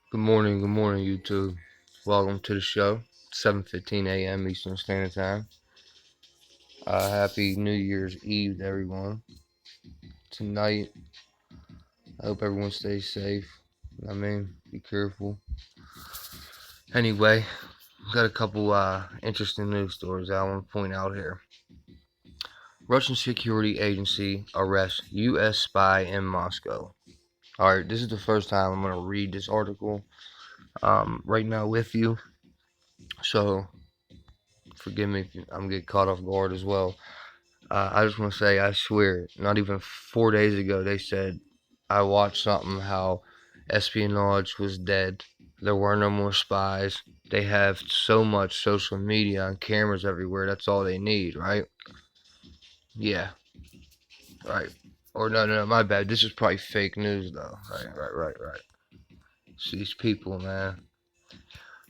Good morning, YouTube. Welcome to the show. 7:15 a.m. Eastern Standard Time. Happy New Year's Eve to everyone. Tonight, I hope everyone stays safe. Be careful. Anyway, got a couple interesting news stories I want to point out here. Russian security agency arrests U.S. spy in Moscow. All right, this is the first time I'm going to read this article right now with you. So forgive me if I'm getting caught off guard as well. I just want to say, I swear, not even 4 days ago, they said I watched something how espionage was dead. There were no more spies. They have so much social media and cameras everywhere. That's all they need, right? Yeah, right. Or no, my bad. This is probably fake news, though. Right. It's these people, man.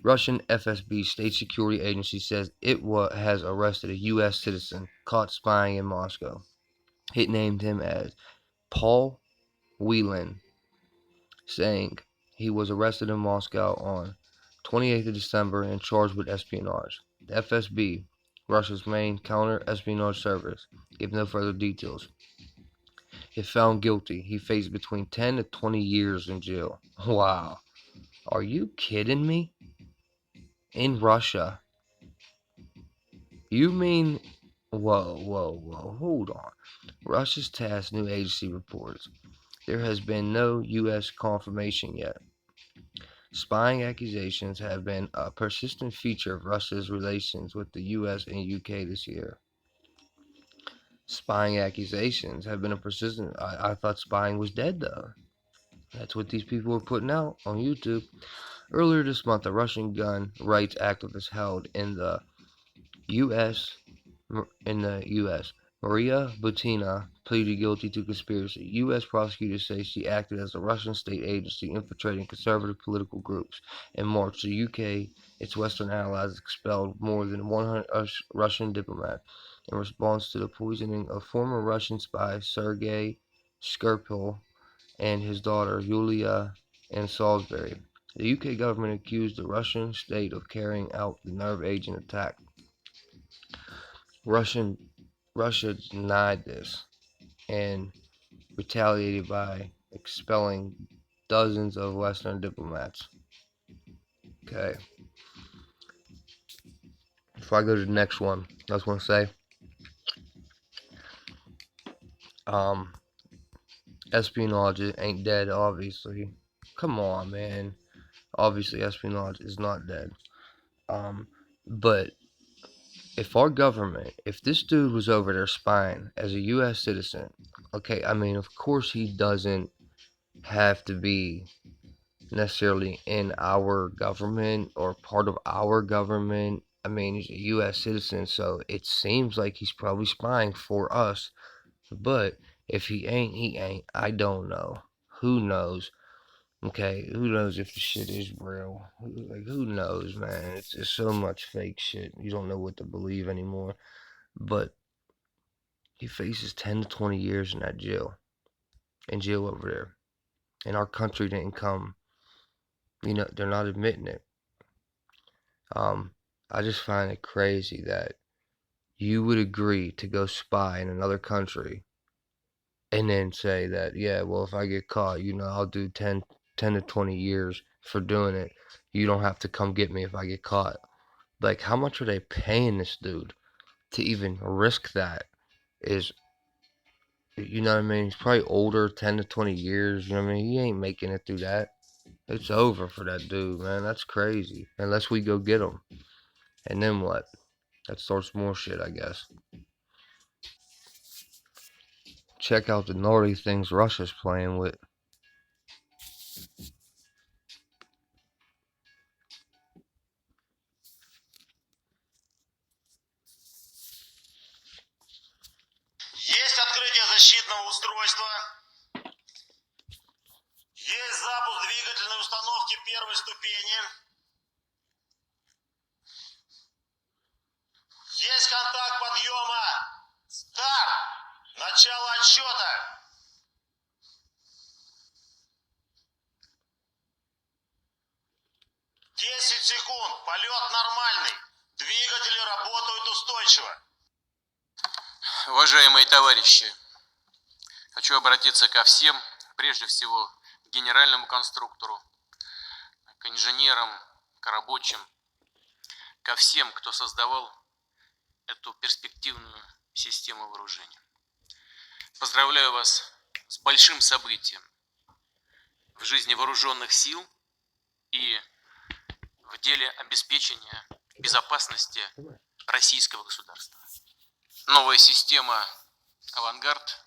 Russian FSB state security agency says it has arrested a U.S. citizen caught spying in Moscow. It named him as Paul Whelan, saying he was arrested in Moscow on 28th of December and charged with espionage. The FSB, Russia's main counter-espionage service, gave no further details. If found guilty, he faced between 10 to 20 years in jail. Wow. Are you kidding me? In Russia? You mean... Whoa, hold on. Russia's TASS new agency reports there has been no U.S. confirmation yet. Spying accusations have been a persistent feature of Russia's relations with the US and UK this year. Spying accusations have been a persistent... I thought spying was dead, though. That's what these people were putting out on YouTube. Earlier this month, a Russian gun rights activist held in the U.S. Maria Butina pleaded guilty to conspiracy. U.S. prosecutors say she acted as a Russian state agency infiltrating conservative political groups. In March, the UK, its Western allies, expelled more than 100 Russian diplomats in response to the poisoning of former Russian spy Sergei Skripal and his daughter Yulia in Salisbury. The UK government accused the Russian state of carrying out the nerve agent attack. Russian Russia denied this and retaliated by expelling dozens of Western diplomats. Okay. Before I go to the next one, I just want to say, um, espionage ain't dead, obviously. Come on, man. Obviously, espionage is not dead. But if this dude was over there spying as a U.S. citizen, okay, of course he doesn't have to be necessarily in our government or part of our government. He's a U.S. citizen, so it seems like he's probably spying for us. But if he ain't, he ain't. I don't know. Who knows? Okay, who knows if the shit is real? Like, who knows, man? It's just so much fake shit. You don't know what to believe anymore. But he faces 10 to 20 years in that jail over there. And our country didn't come. They're not admitting it. I just find it crazy that you would agree to go spy in another country and then say that, yeah, well, if I get caught, I'll do 10 to 20 years for doing it. You don't have to come get me if I get caught. Like, how much are they paying this dude to even risk that? He's probably older, 10 to 20 years. He ain't making it through that. It's over for that dude, man. That's crazy. Unless we go get him. And then what? That starts more shit, I guess. Check out the naughty things Russia's playing with. Есть открытие защитного устройства. Есть запуск двигательной установки первой ступени. Есть контакт подъема. Старт. Начало отсчета. секунд. Полет нормальный. Двигатели работают устойчиво. Уважаемые товарищи, хочу обратиться ко всем, прежде всего к генеральному конструктору, к инженерам, к рабочим, ко всем, кто создавал эту перспективную систему вооружения. Поздравляю вас с большим событием в жизни вооруженных сил и в деле обеспечения безопасности российского государства. Новая система «Авангард»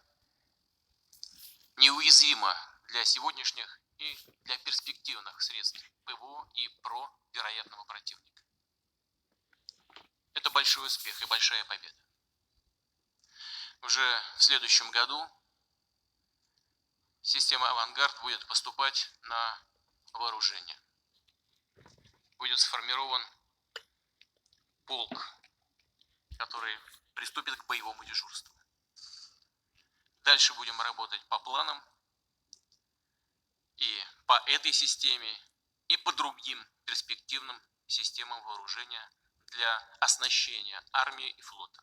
неуязвима для сегодняшних и для перспективных средств ПВО и ПРО вероятного противника. Это большой успех и большая победа. Уже в следующем году система «Авангард» будет поступать на вооружение. Будет сформирован полк, который приступит к боевому дежурству. Дальше будем работать по планам и по этой системе, и по другим перспективным системам вооружения для оснащения армии и флота.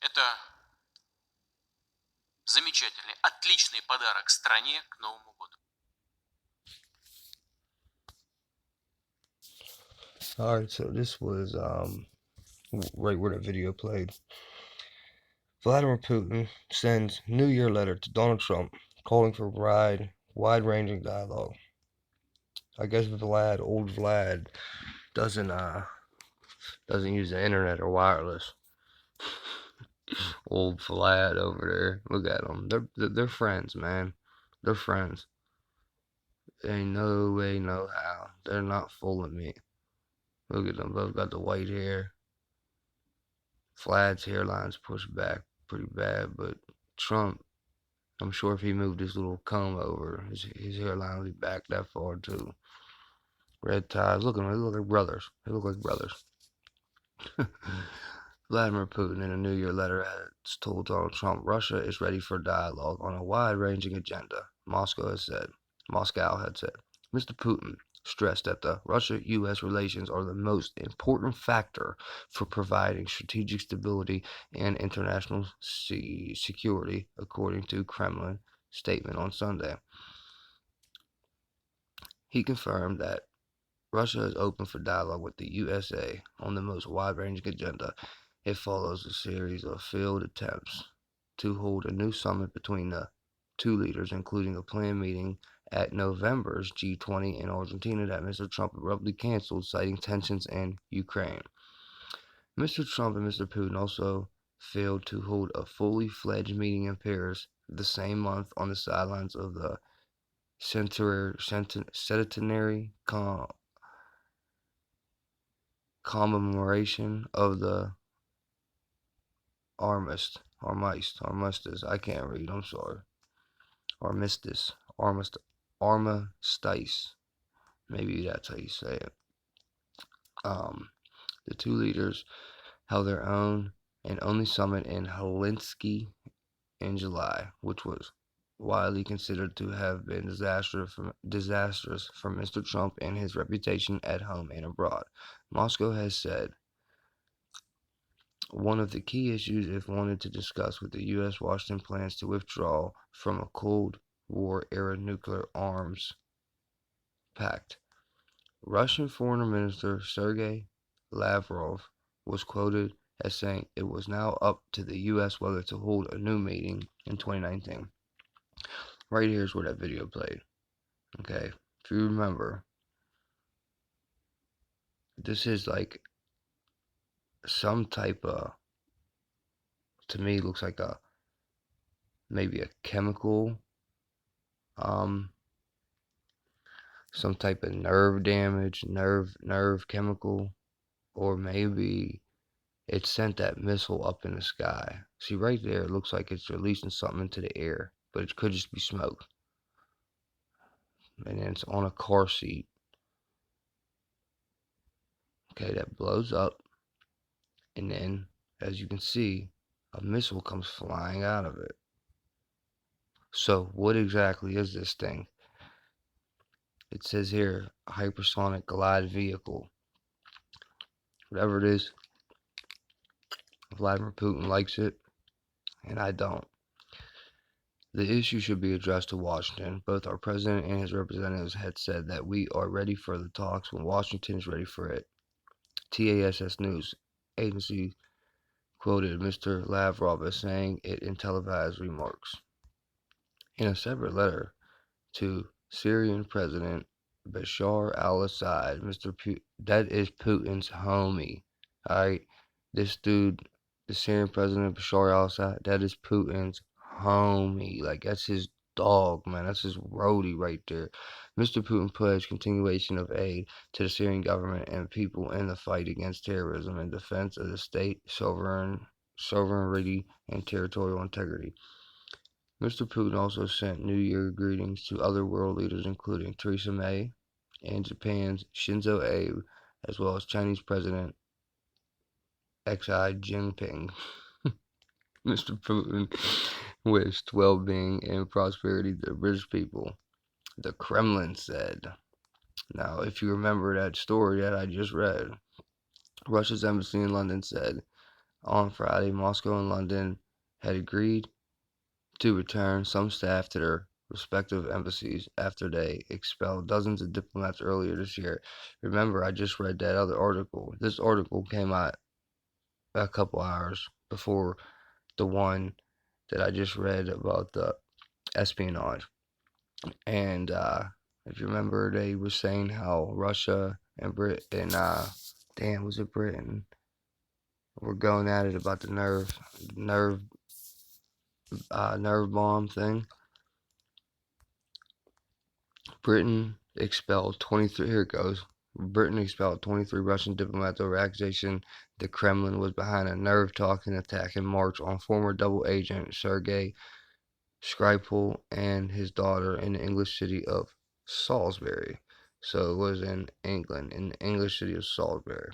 Это замечательный, отличный подарок стране к Новому году. Alright, so this was right where the video played. Vladimir Putin sends New Year letter to Donald Trump calling for wide-ranging dialogue. I guess old Vlad, doesn't use the internet or wireless. Old Vlad over there. Look at them. They're friends, man. They're friends. Ain't no way, no how. They're not fooling me. Look at them. Both got the white hair. Vlad's hairline's pushed back pretty bad, but Trump, I'm sure if he moved his little comb over, his hairline would be back that far too. Red ties. Look at them. They look like brothers. They look like brothers. Vladimir Putin, in a New Year letter, has told Donald Trump Russia is ready for dialogue on a wide-ranging agenda, Moscow had said. Mr. Putin stressed that the Russia-U.S. relations are the most important factor for providing strategic stability and international security, according to Kremlin statement on Sunday. He confirmed that Russia is open for dialogue with the USA on the most wide-ranging agenda. It follows a series of failed attempts to hold a new summit between the two leaders, including a planned meeting at November's G20 in Argentina that Mr. Trump abruptly canceled, citing tensions in Ukraine. Mr. Trump and Mr. Putin also failed to hold a fully fledged meeting in Paris the same month on the sidelines of the centenary commemoration of the armistice. I can't read. I'm sorry. Armistice. Maybe that's how you say it. The two leaders held their own and only summit in Helsinki in July, which was widely considered to have been disastrous for Mr. Trump and his reputation at home and abroad. Moscow has said one of the key issues it wanted to discuss with the U.S. Washington plans to withdraw from a Cold War-era nuclear arms pact. Russian Foreign Minister Sergei Lavrov was quoted as saying it was now up to the U.S. whether to hold a new meeting in 2019. Right here is where that video played. Okay, if you remember, this is like some type of, to me, looks like maybe a chemical, some type of nerve damage, nerve chemical, or maybe it sent that missile up in the sky. See, right there, it looks like it's releasing something into the air, but it could just be smoke. And then it's on a car seat. Okay, that blows up, and then, as you can see, a missile comes flying out of it. So, what exactly is this thing? It says here, hypersonic glide vehicle. Whatever it is, Vladimir Putin likes it, and I don't. The issue should be addressed to Washington. Both our president and his representatives had said that we are ready for the talks when Washington is ready for it. TASS News Agency quoted Mr. Lavrov as saying it in televised remarks. In a separate letter to Syrian President Bashar al-Assad, that is Putin's homie. Alright? This dude, the Syrian President Bashar al-Assad, that is Putin's homie. Like, that's his dog, man. That's his roadie right there. Mr. Putin pledged continuation of aid to the Syrian government and people in the fight against terrorism and defense of the state sovereignty and territorial integrity. Mr. Putin also sent New Year greetings to other world leaders including Theresa May and Japan's Shinzo Abe, as well as Chinese President Xi Jinping. Mr. Putin wished well-being and prosperity to the British people, the Kremlin said. Now, if you remember that story that I just read, Russia's embassy in London said on Friday Moscow and London had agreed to return some staff to their respective embassies after they expelled dozens of diplomats earlier this year. Remember, I just read that other article. This article came out a couple hours before the one that I just read about the espionage. And if you remember, they were saying how Russia and Britain, was it Britain? We're going at it about the nerve bomb thing. Britain expelled 23. Here it goes. Britain expelled 23 Russian diplomats over accusation the Kremlin was behind a nerve-talking attack in March on former double agent Sergei Skripal and his daughter in the English city of Salisbury. So it was in England, in the English city of Salisbury.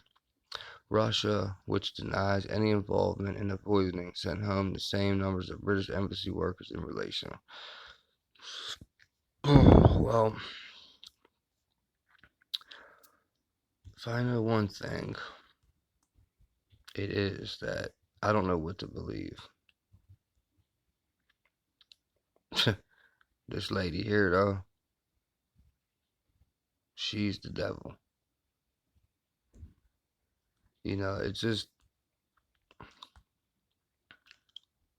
Russia, which denies any involvement in the poisoning, sent home the same numbers of British embassy workers in relation. Well, if I know one thing, it is that I don't know what to believe. This lady here, though, she's the devil. You know, it's just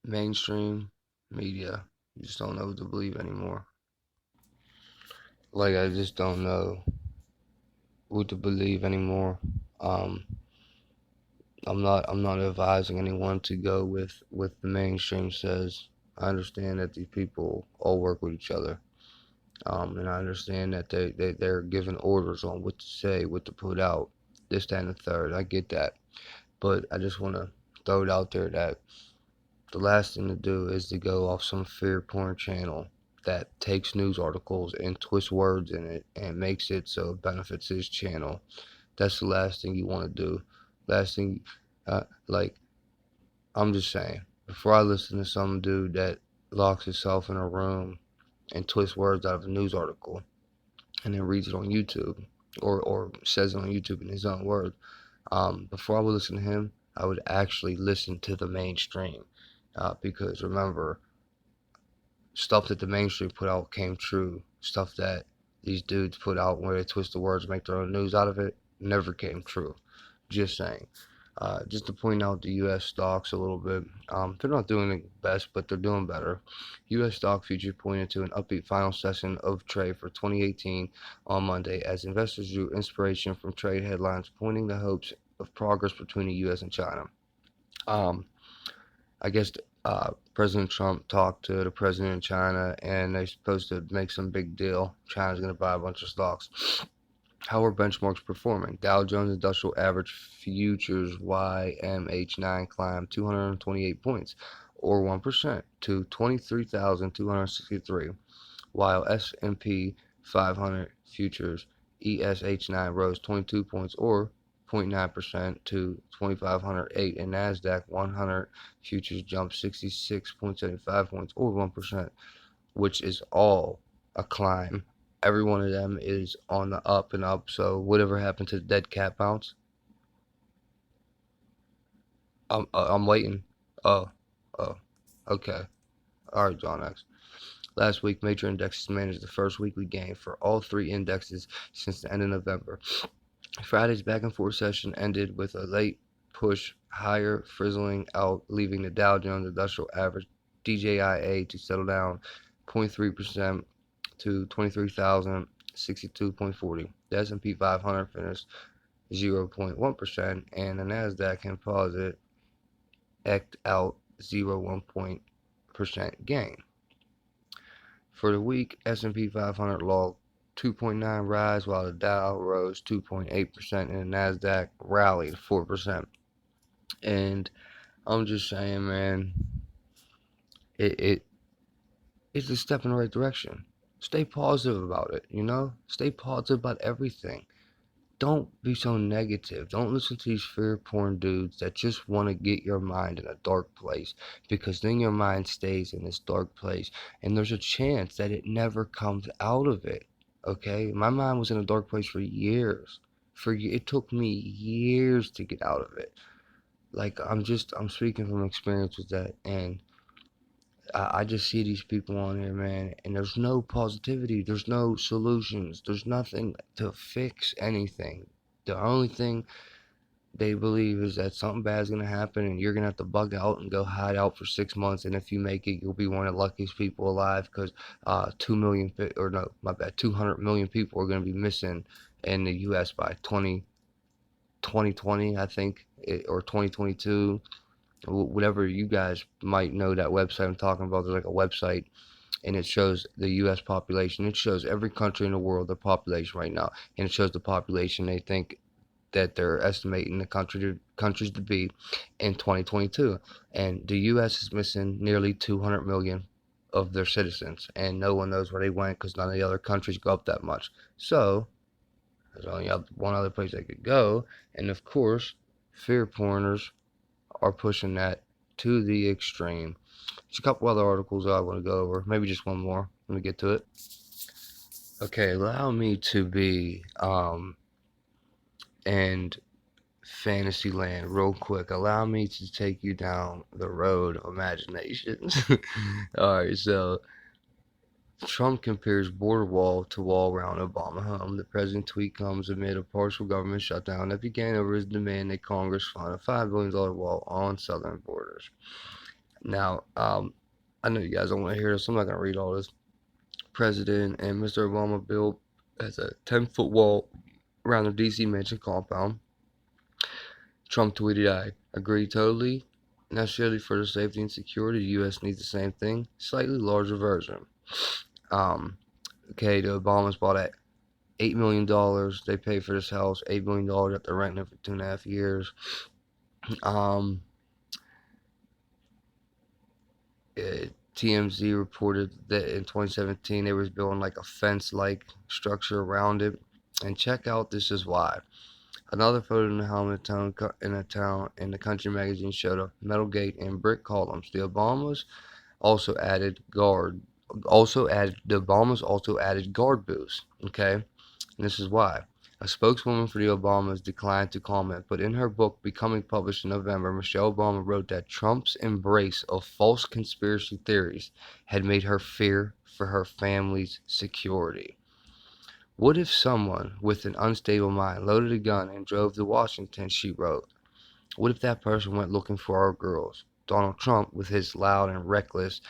mainstream media. You just don't know what to believe anymore. Like, I just don't know what to believe anymore. I'm not advising anyone to go with what the mainstream says. I understand that these people all work with each other. And I understand that they're given orders on what to say, what to put out, this, that, and the third. I get that. But I just want to throw it out there that the last thing to do is to go off some fear porn channel that takes news articles and twists words in it and makes it so it benefits his channel. That's the last thing you want to do. Last thing, like, I'm just saying, before I listen to some dude that locks himself in a room and twists words out of a news article and then reads it on YouTube or says it on YouTube in his own words, before I would listen to him, I would actually listen to the mainstream. Because remember, stuff that the mainstream put out came true. Stuff that these dudes put out where they twist the words and make their own news out of it never came true. Just saying. Just to point out the U.S. stocks a little bit. They're not doing the best, but they're doing better. U.S. stock futures pointed to an upbeat final session of trade for 2018 on Monday as investors drew inspiration from trade headlines pointing to hopes of progress between the U.S. and China. I guess President Trump talked to the president of China, and they're supposed to make some big deal. China's going to buy a bunch of stocks. How are benchmarks performing? Dow Jones Industrial Average Futures YMH9 climbed 228 points, or 1%, to 23,263, while S&P 500 Futures ESH9 rose 22 points, or 0.9%, to 2,508, and NASDAQ 100 Futures jumped 66.75 points, or 1%, which is all a climb every one of them is on the up and up. So whatever happened to the dead cat bounce? I'm waiting. Oh, okay. All right, John X. Last week, major indexes managed the first weekly gain for all three indexes since the end of November. Friday's back-and-forth session ended with a late push higher, frizzling out, leaving the Dow Jones Industrial Average (DJIA) to settle down 0.3% to 23,062.40. The S&P 500 finished 0.1%, and the Nasdaq Composite eked out 0.1% gain. For the week, S&P 500 logged 2.9 rise, while the Dow rose 2.8% and the Nasdaq rallied 4%. And I'm just saying, man, it's a step in the right direction. Stay positive about it, Stay positive about everything. Don't be so negative. Don't listen to these fear porn dudes that just want to get your mind in a dark place, because then your mind stays in this dark place and there's a chance that it never comes out of it. Okay? My mind was in a dark place for years. It took me years to get out of it. Like, I'm speaking from experience with that, and I just see these people on here, man, and there's no positivity, there's no solutions, there's nothing to fix anything. The only thing they believe is that something bad is going to happen and you're going to have to bug out and go hide out for 6 months, and if you make it, you'll be one of the luckiest people alive, because 200 million people are going to be missing in the U.S. by 2020, I think, or 2022. Whatever, you guys might know that website I'm talking about. There's like a website, and it shows the U.S. population. It shows every country in the world, their population right now, and it shows the population they think that they're estimating the countries to be in 2022. And the U.S. is missing nearly 200 million of their citizens, and no one knows where they went, because none of the other countries go up that much. So there's only one other place they could go, and of course, fear porners are pushing that to the extreme. There's a couple other articles I want to go over, maybe just one more. Let me get to it. Okay, allow me to be and Fantasyland real quick. Allow me to take you down the road of imaginations. Alright, so Trump compares border wall to wall around Obama home. The president tweet comes amid a partial government shutdown that began over his demand that Congress fund a $5 billion wall on southern borders. Now, I know you guys don't want to hear this, so I'm not going to read all this. President and Mr. Obama built as a 10-foot wall around the D.C. mansion compound. Trump tweeted, "I agree totally. Necessarily for the safety and security, the U.S. needs the same thing, slightly larger version." Okay, the Obamas bought at $8 million. They paid for this house, $8 million after renting it for 2.5 years. TMZ reported that in 2017 they was building like a fence-like structure around it. And check out, this is why. Another photo in the helmet in the country magazine showed a metal gate and brick columns. The Obamas also added guard booths. Okay, and this is why. A spokeswoman for the Obamas declined to comment, but in her book becoming published in November, Michelle Obama wrote that Trump's embrace of false conspiracy theories had made her fear for her family's security. What if someone with an unstable mind loaded a gun and drove to Washington, she wrote. What if that person went looking for our girls? Donald Trump, with his loud and reckless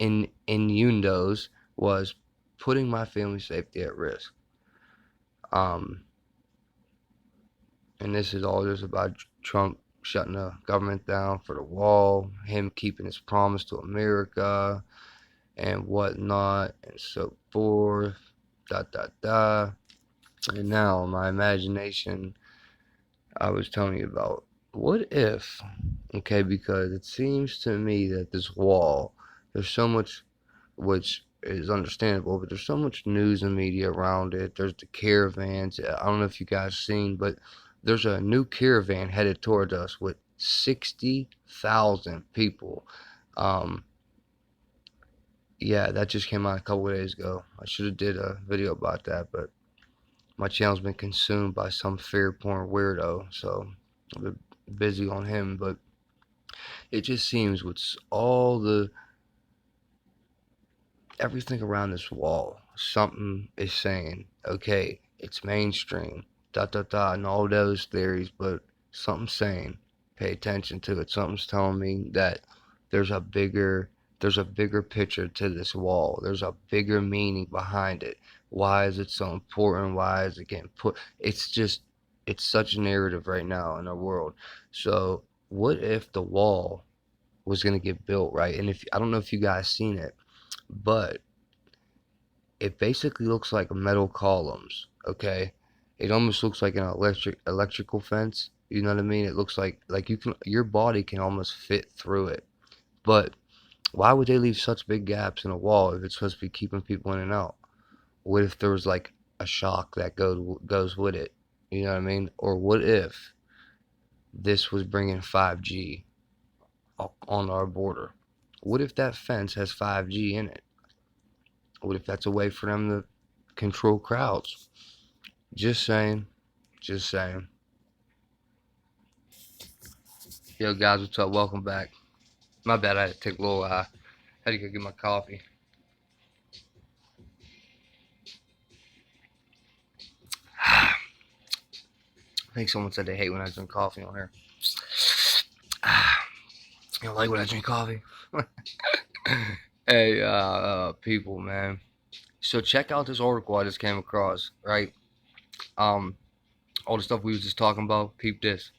innuendos, was putting my family's safety at risk. And this is all just about Trump shutting the government down for the wall, him keeping his promise to America, and whatnot, and so forth. And now, my imagination, I was telling you about, what if, okay, because it seems to me that this wall, there's so much, which is understandable, but there's so much news and media around it. There's the caravans. I don't know if you guys seen, but there's a new caravan headed toward us with 60,000 people. Yeah, that just came out a couple of days ago. I should have did a video about that, but my channel's been consumed by some fear porn weirdo, so I've been busy on him. But it just seems with all the everything around this wall, something is saying, okay, it's mainstream, and all those theories, but something's saying, pay attention to it. Something's telling me that there's a bigger there's a bigger picture to this wall. There's a bigger meaning behind it. Why is it so important? Why is it getting put? It's such a narrative right now in our world. So what if the wall was gonna get built, right? And if I don't know if you guys seen it, but it basically looks like metal columns, okay? It almost looks like an electrical fence. You know what I mean? It looks like your body can almost fit through it. But why would they leave such big gaps in a wall if it's supposed to be keeping people in and out? What if there was like a shock that goes with it? You know what I mean? Or what if this was bringing 5G on our border? What if that fence has 5G in it? What if that's a way for them to control crowds? Just saying. Just saying. Yo, guys, what's up? Welcome back. My bad, I had to take a little, had to go get my coffee. I think someone said they hate when I drink coffee on here. You don't like when I drink coffee? Hey, people, man. So check out this article I just came across, right? All the stuff we was just talking about, peep this.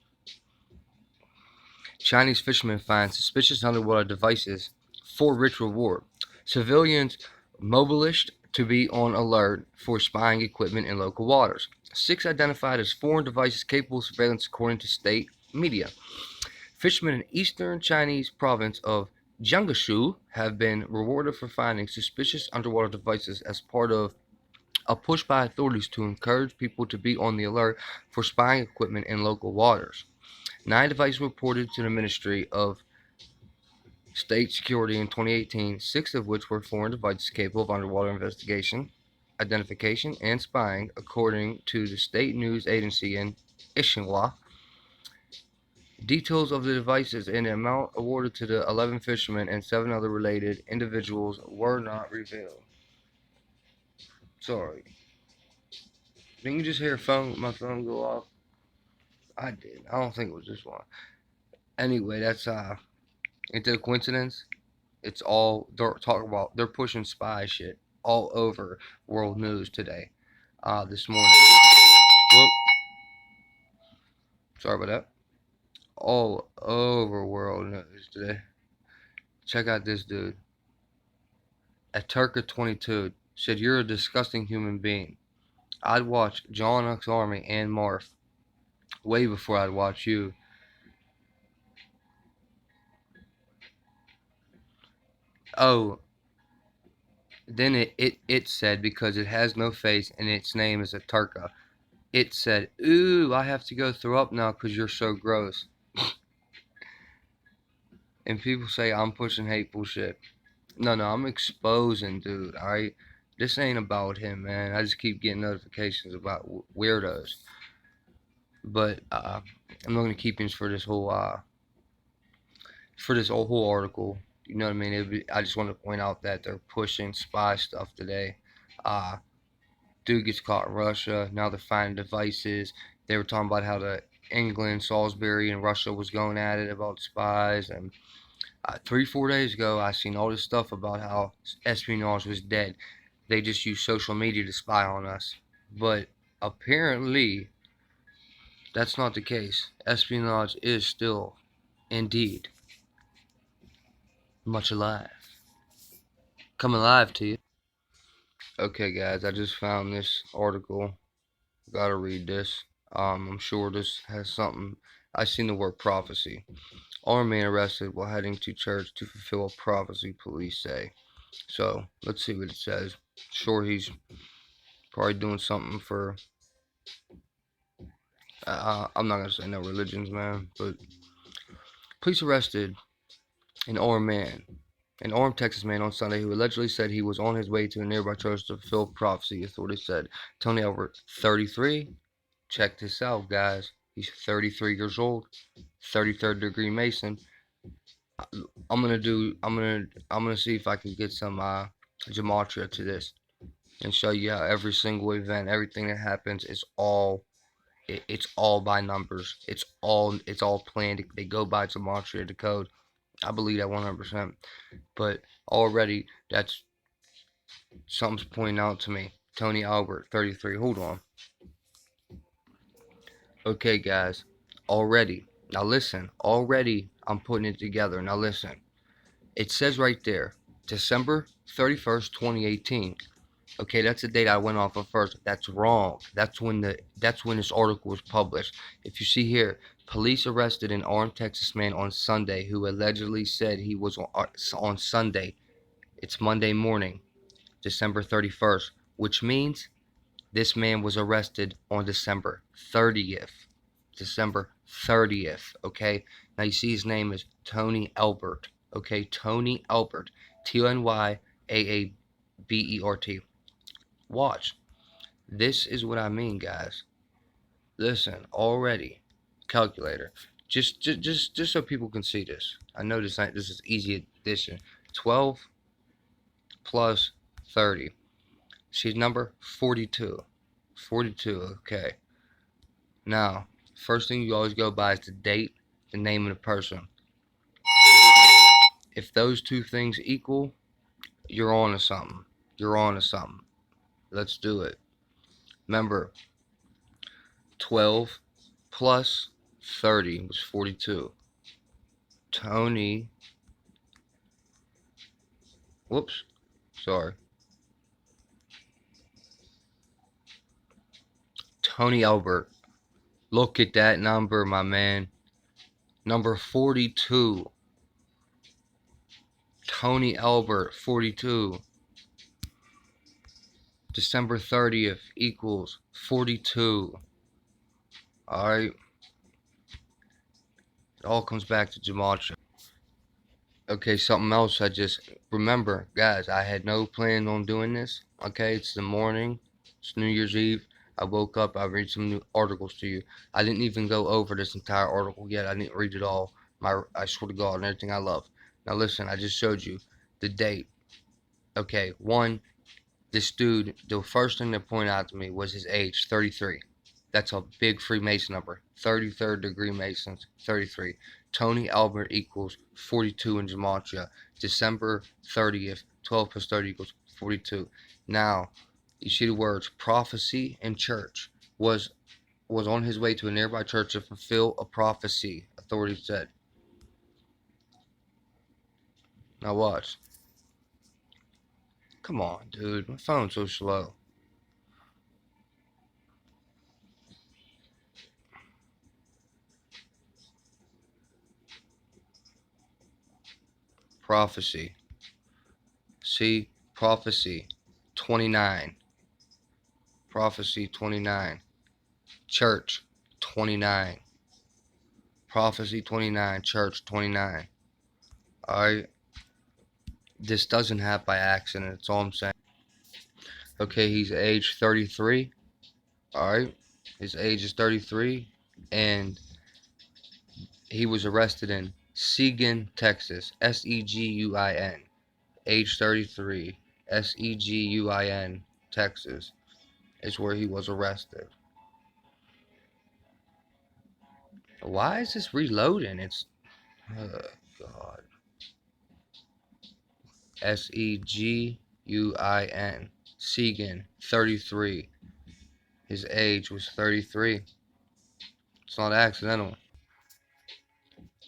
Chinese fishermen find suspicious underwater devices for rich reward. Civilians mobilized to be on alert for spying equipment in local waters. 6 identified as foreign devices capable of surveillance according to state media. Fishermen in eastern Chinese province of Jiangsu have been rewarded for finding suspicious underwater devices as part of a push by authorities to encourage people to be on the alert for spying equipment in local waters. 9 devices were reported to the Ministry of State Security in 2018, 6 of which were foreign devices capable of underwater investigation, identification, and spying, according to the state news agency in Xinhua. Details of the devices and the amount awarded to the 11 fishermen and 7 other related individuals were not revealed. Sorry. Didn't you just hear my phone go off? I did. I don't think it was this one. Anyway, that's it's a coincidence. It's all they're talking about. They're pushing spy shit all over world news today. This morning. Whoop. Sorry about that. All over world news today. Check out this dude. Aturka22 said, "You're a disgusting human being. I'd watch John X Army and Marf way before I'd watch you." Oh, then it said, because it has no face and its name is Aturka, it said, "Ooh, I have to go throw up now because you're so gross." And people say I'm pushing hateful shit. No, I'm exposing, dude. Alright? This ain't about him, man. I just keep getting notifications about weirdos. But I'm not gonna keep things for this whole whole article. You know what I mean? I just want to point out that they're pushing spy stuff today. Dude gets caught in Russia. Now they're finding devices. They were talking about how the England, Salisbury, and Russia was going at it about spies. And 3-4 days ago, I seen all this stuff about how espionage was dead. They just use social media to spy on us. But apparently, that's not the case. Espionage is still, indeed, much alive. Come alive to you. Okay, guys, I just found this article. Gotta read this. I'm sure this has something. I seen the word prophecy. Armed man arrested while heading to church to fulfill a prophecy, police say. So let's see what it says. Sure, he's probably doing something for. I'm not gonna say no religions, man, but police arrested an armed man An armed Texas man on Sunday who allegedly said he was on his way to a nearby church to fulfill prophecy, authorities said. Tony Albert, 33. Check this out, guys. He's 33 years old, 33rd degree Mason. I'm gonna see if I can get some gematria to this and show you how every single event, everything that happens is it's all by numbers. It's all planned. They go by gematria, the code. I believe that 100%. But already that's something's pointing out to me. Tony Albert, 33. Hold on. Okay, guys. Already. Now listen. Already I'm putting it together. Now listen. It says right there, December 31st, 2018. Okay, that's the date I went off of first. That's wrong. That's when this article was published. If you see here, police arrested an armed Texas man on Sunday who allegedly said he was on Sunday. It's Monday morning, December 31st, which means this man was arrested on December 30th. December 30th, okay? Now you see his name is Tony Albert, okay? Tony Albert. TonyAabert. Watch. This is what I mean, guys. Listen, already. Calculator. Just so people can see this. I know this is easy addition. 12 plus 30. She's number 42. 42, okay. Now, first thing you always go by is the date, the name of the person. If those two things equal, you're on to something. You're on to something. Let's do it. Remember, 12 plus 30 was 42. Tony, whoops, sorry. Tony Albert. Look at that number, my man. Number 42. Tony Albert, 42. December 30th equals 42. Alright. It all comes back to gematria. Okay, something else I just remember, guys. I had no plan on doing this. Okay, it's the morning. It's New Year's Eve. I woke up. I read some new articles to you. I didn't even go over this entire article yet. I didn't read it all. I swear to God, and everything I love. Now listen, I just showed you the date. Okay, one. This dude. The first thing that pointed out to me was his age, 33. That's a big Freemason number. 33rd degree Masons, 33. Tony Albert equals 42 in gematria. December 30th, 12 plus 30 equals 42. Now, you see the words prophecy and church. Was on his way to a nearby church to fulfill a prophecy, authorities said. Now watch. Come on, dude. My phone's so slow. Prophecy. See? Prophecy. 29. Prophecy 29. Church 29. Prophecy 29. Church 29. Alright. This doesn't happen by accident. That's all I'm saying. Okay, he's age 33. Alright. His age is 33. And he was arrested in Seguin, Texas. Seguin. Age 33. Seguin, Texas is where he was arrested. Why is this reloading? It's oh God. Seguin. Seguin, 33. His age was 33. It's not accidental.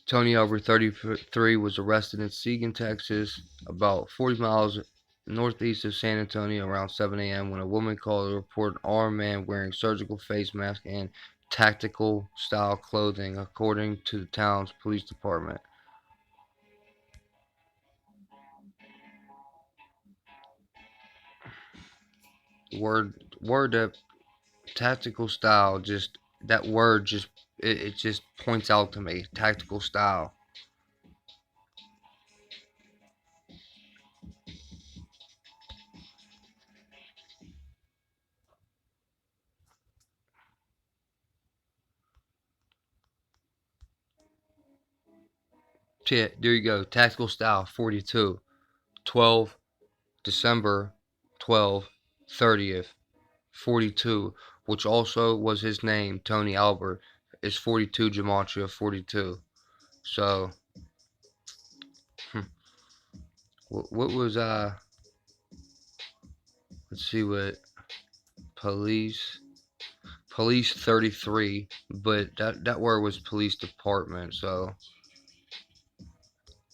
Tony Albert, 33, was arrested in Seguin, Texas, about 40 miles northeast of San Antonio around 7 a.m. when a woman called to report an armed man wearing surgical face mask and tactical style clothing, according to the town's police department. Word that tactical style, just that word just it just points out to me. Tactical style. Yeah, there you go. Tactical Style 42. 12 December 12 30th 42, which also was his name, Tony Albert, is 42 Gematria 42. So, what was, let's see what, police 33, but that word was police department, so,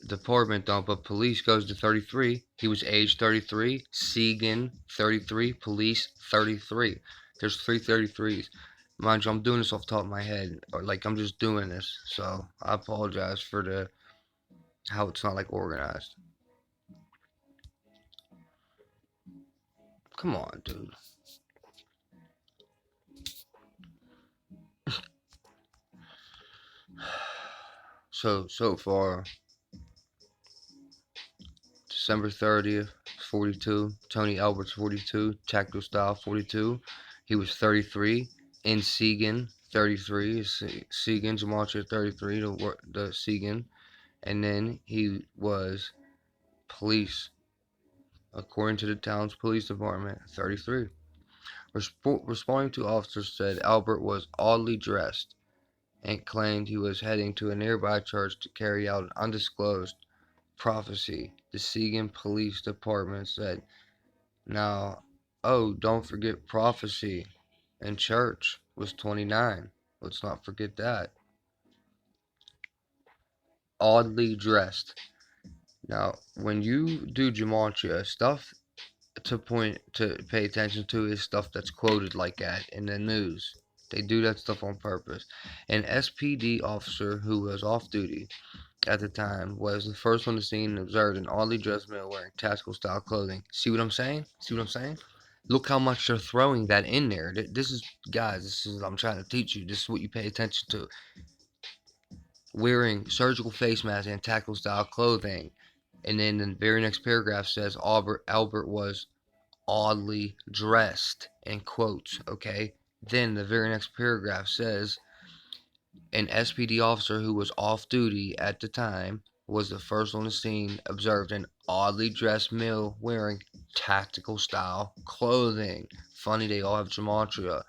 department don't, but police goes to 33. He was age 33, Segan 33, police 33. There's 333s. Mind you, I'm doing this off the top of my head, or like I'm just doing this, so I apologize for the how it's not like organized. Come on, dude. So far, December 30th, 42. Tony Albert's 42. Tactical Style 42. He was 33. In Segan 33. Segan Gematria 33. The Segan, and then he was police, according to the town's police department, 33. Responding to officers said Albert was oddly dressed and claimed he was heading to a nearby church to carry out an undisclosed prophecy. The Segan Police Department said, now, oh, don't forget prophecy and church was 29. Let's not forget that. Oddly dressed. Now, when you do gematria, stuff to pay attention to is stuff that's quoted like that in the news. They do that stuff on purpose. An SPD officer who was off duty at the time was the first on the scene and observed an oddly dressed male wearing tactical style clothing. See what I'm saying? See what I'm saying? Look how much they're throwing that in there. This is, guys, this is, I'm trying to teach you. This is what you pay attention to. Wearing surgical face masks and tactical style clothing. And then the very next paragraph says Albert was oddly dressed, in quotes, okay? Then the very next paragraph says an SPD officer who was off duty at the time was the first on the scene, observed an oddly dressed male wearing tactical style clothing. Funny, they all have gematria.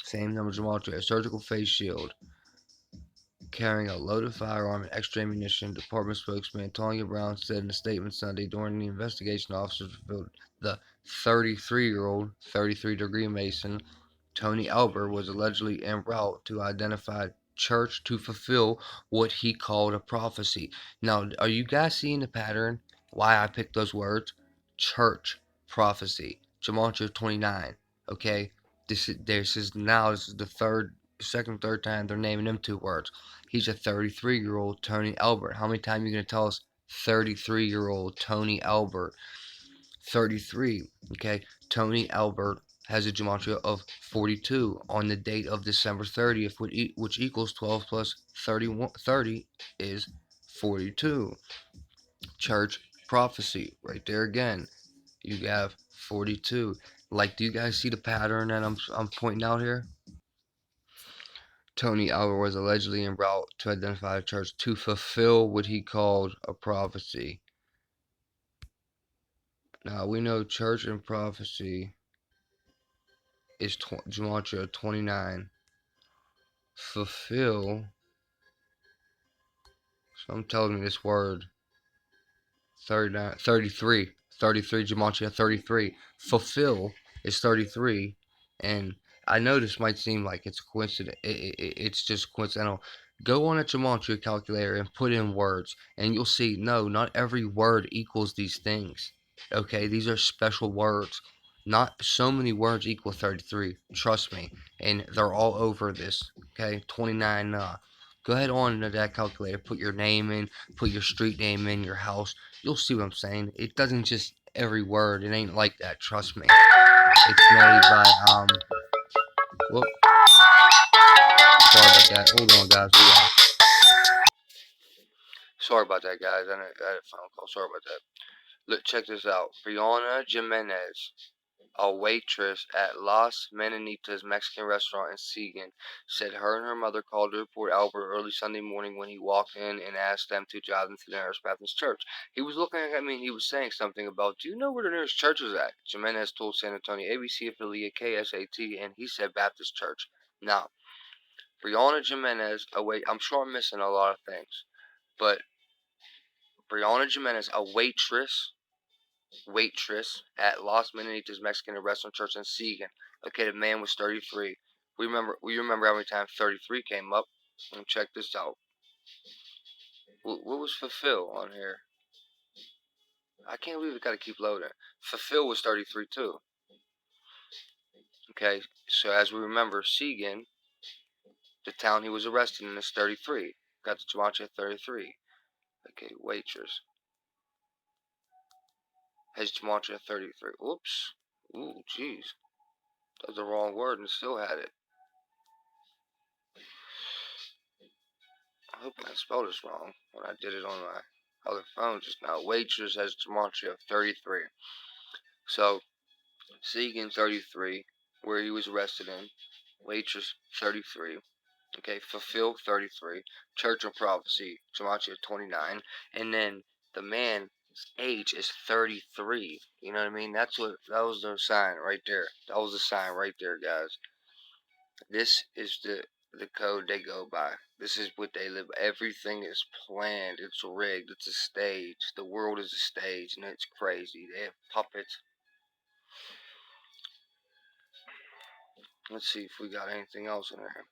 Same number of gematria. A surgical face shield. Carrying a loaded firearm and extra ammunition, Department spokesman Tonya Brown said in a statement Sunday during the investigation. Officers revealed the 33-year-old, 33-degree Mason, Tony Albert, was allegedly en route to identify church to fulfill what he called a prophecy. Now, are you guys seeing the pattern? Why I picked those words? Church, prophecy, Gematria 29. Okay, this is the third time they're naming them two words. He's a 33-year-old Tony Albert. How many times are you gonna tell us 33-year-old Tony Albert? 33. Okay, Tony Albert has a gematria of 42 on the date of December 30th, which equals 12 plus 30 is 42. Church prophecy, right there again. You have 42. Like, do you guys see the pattern that I'm pointing out here? Tony Albert was allegedly en route to identify a church to fulfill what he called a prophecy. Now, we know church and prophecy is gematria 29. Fulfill, so I'm telling you this word, 39, 33, gematria 33. Fulfill is 33, and I know this might seem like it's coincident. It's just coincidental. Go on a gematria calculator and put in words, and you'll see, no, not every word equals these things. Okay, these are special words. Not so many words equal 33. Trust me, and they're all over this. Okay, 29. Go ahead on to that calculator. Put your name in. Put your street name in. Your house. You'll see what I'm saying. It doesn't just every word. It ain't like that. Trust me. It's made by Whoop. Sorry about that. Hold on, guys. Hold on. Sorry about that, guys. I had a phone call. Sorry about that. Look, check this out. Brianna Jimenez. A waitress at Las Mananitas Mexican restaurant in Seguin said her and her mother called to report Albert early Sunday morning when he walked in and asked them to drive them to the nearest Baptist church. He was looking at me and he was saying something about, do you know where the nearest church is at? Jimenez told San Antonio ABC affiliate KSAT, and he said Baptist church. Now, Brianna Jimenez, I'm sure I'm missing a lot of things, but Brianna Jimenez, a waitress at Las Mananitas Mexican restaurant church in Seguin. Okay, the man was 33. We remember how many times 33 came up. And check this out. What was fulfill on here? I can't believe it got to keep loading. Fulfill was 33 too. Okay, so as we remember, Seguin, the town he was arrested in, is 33. Got the GEMATRIA 33. Okay, waitress has GEMATRIA 33. Oops. Ooh, jeez. That was the wrong word and still had it. I hope I spelled this wrong when I did it on my other phone just now. Waitress has GEMATRIA 33. So, Seguin 33, where he was arrested in. Waitress 33. Okay, Fulfill 33. Church of Prophecy, GEMATRIA 29. And then the man's age is 33. You know what I mean? That was the sign right there. That was the sign right there, guys. This is the code they go by. This is what they live. Everything is planned. It's rigged. It's a stage. The world is a stage, and it's crazy. They have puppets. Let's see if we got anything else in there.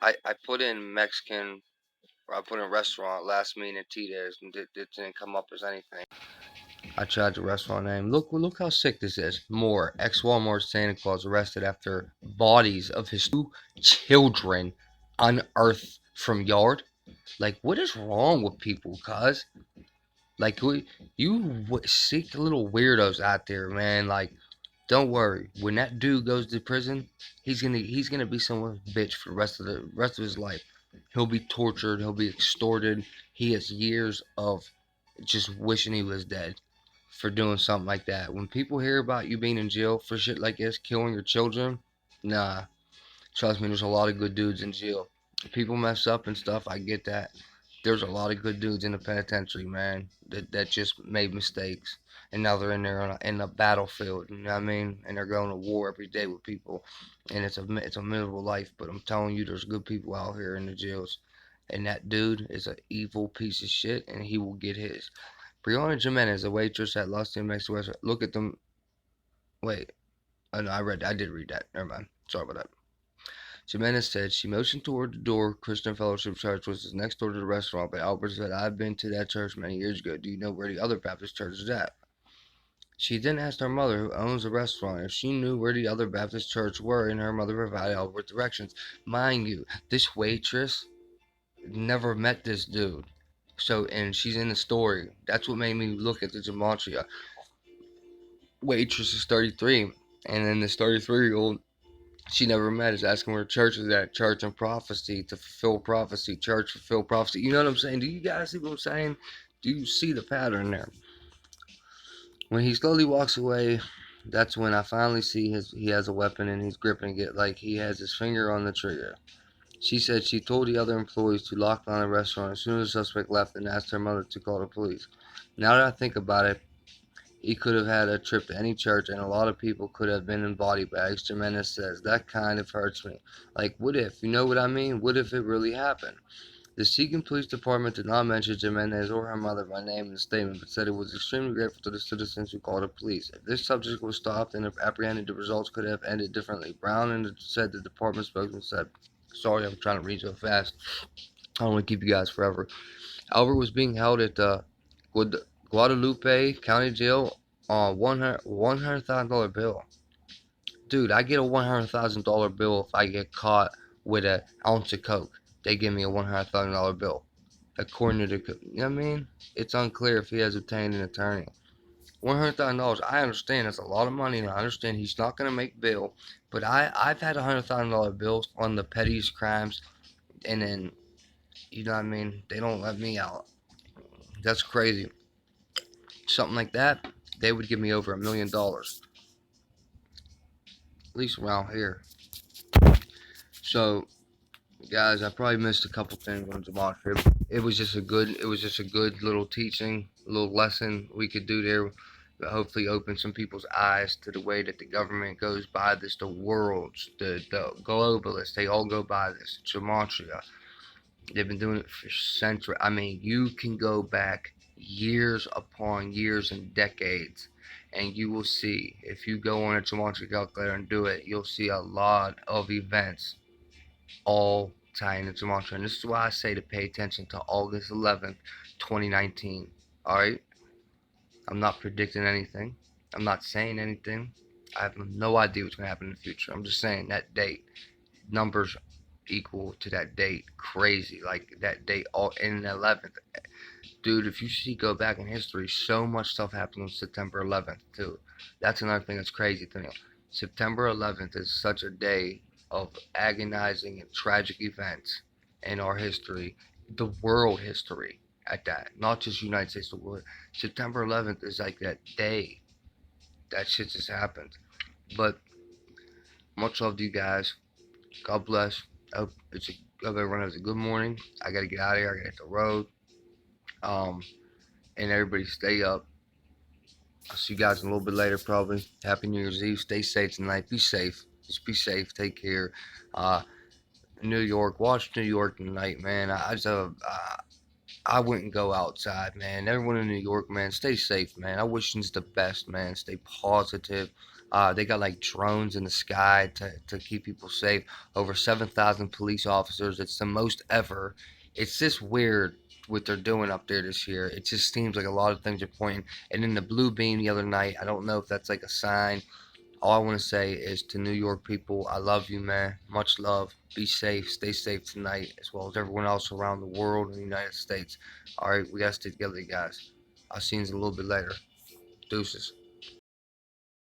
I put in Mexican, or I put in restaurant last minute Tito's, and it didn't come up as anything. I tried the restaurant name. Look how sick this is. Moore, ex-Walmart Santa Claus, arrested after bodies of his 2 children unearthed from yard. Like, what is wrong with people, cuz? Like, you sick little weirdos out there, man. Like, don't worry. When that dude goes to prison, he's gonna be someone's bitch for the rest of his life. He'll be tortured. He'll be extorted. He has years of just wishing he was dead for doing something like that. When people hear about you being in jail for shit like this, killing your children, nah. Trust me, there's a lot of good dudes in jail. People mess up and stuff, I get that. There's a lot of good dudes in the penitentiary, man, that just made mistakes. And now they're in there in the battlefield, you know what I mean? And they're going to war every day with people. And it's a miserable life, but I'm telling you, there's good people out here in the jails. And that dude is an evil piece of shit, and he will get his. Brianna Jimenez, a waitress at Los Mexican restaurant. Look at them. Wait. Oh, no, I did read that. Never mind. Sorry about that. Jimenez said she motioned toward the door. Christian Fellowship Church was next door to the restaurant, but Albert said, I've been to that church many years ago. Do you know where the other Baptist church is at? She then asked her mother, who owns the restaurant, if she knew where the other Baptist church were, and her mother provided Albert directions. Mind you, this waitress never met this dude. So, and she's in the story. That's what made me look at the gematria. Waitress is 33, and then this 33-year-old she never met is asking where church is at. Church and prophecy, to fulfill prophecy. Church, fulfill prophecy. You know what I'm saying? Do you guys see what I'm saying? Do you see the pattern there? When he slowly walks away, that's when I finally see he has a weapon and he's gripping it like he has his finger on the trigger. She said she told the other employees to lock down the restaurant as soon as the suspect left and asked her mother to call the police. Now that I think about it, he could have had a trip to any church, and a lot of people could have been in body bags, Jimenez says. That kind of hurts me. Like, what if? You know what I mean? What if it really happened? The Seguin Police Department did not mention Jimenez or her mother by name in the statement, but said it was extremely grateful to the citizens who called the police. If this subject was stopped and apprehended, the results could have ended differently. Brown said the department spokesman said, sorry, I'm trying to read so fast. I don't want to keep you guys forever. Albert was being held at the Guadalupe County Jail on $100,000 bill. Dude, I get a $100,000 bill if I get caught with an ounce of coke. They give me a $100,000 bill. According to the, you know what I mean? It's unclear if he has obtained an attorney. $100,000, I understand that's a lot of money, and I understand he's not going to make bail. But I've had $100,000 bills on the pettiest crimes, and then, you know what I mean? They don't let me out. That's crazy. Something like that, they would give me over $1 million. at least around here. So, guys, I probably missed a couple things on GEMATRIA. It was just a good little teaching, a little lesson we could do there. But hopefully, open some people's eyes to the way that the government goes by this. The worlds, the globalists, they all go by this. GEMATRIA. They've been doing it for centuries. I mean, you can go back years upon years and decades, and you will see, if you go on a gematria calculator and do it, you'll see a lot of events all tying into gematria. And this is why I say to pay attention to August 11th, 2019. All right? I'm not predicting anything. I'm not saying anything. I have no idea what's going to happen in the future. I'm just saying that date, numbers equal to that date, crazy, like that date all in the 11th, dude. If you see, go back in history, so much stuff happened on September 11th too. That's another thing that's crazy to me. September 11th is such a day of agonizing and tragic events in our history, the world history at that, not just United States, the world. September 11th is like that day that shit just happened. But much love to you guys. God bless. I hope everyone has a good morning. I gotta get out of here. I gotta hit the road. Um, and everybody stay up. I'll see you guys in a little bit later, probably. Happy New Year's Eve. Stay safe tonight. Be safe. Just be safe. Take care. Uh, New York. Watch New York tonight, man. I wouldn't go outside, man. Everyone in New York, man, stay safe, man. I wish you the best, man. Stay positive. They got like drones in the sky to keep people safe. Over 7,000 police officers. It's the most ever. It's just weird what they're doing up there this year. It just seems like a lot of things are pointing. And then the blue beam the other night, I don't know if that's like a sign. All I want to say is to New York people, I love you, man. Much love. Be safe. Stay safe tonight, as well as everyone else around the world and the United States. All right, we got to stay together, guys. I'll see you in a little bit later. Deuces.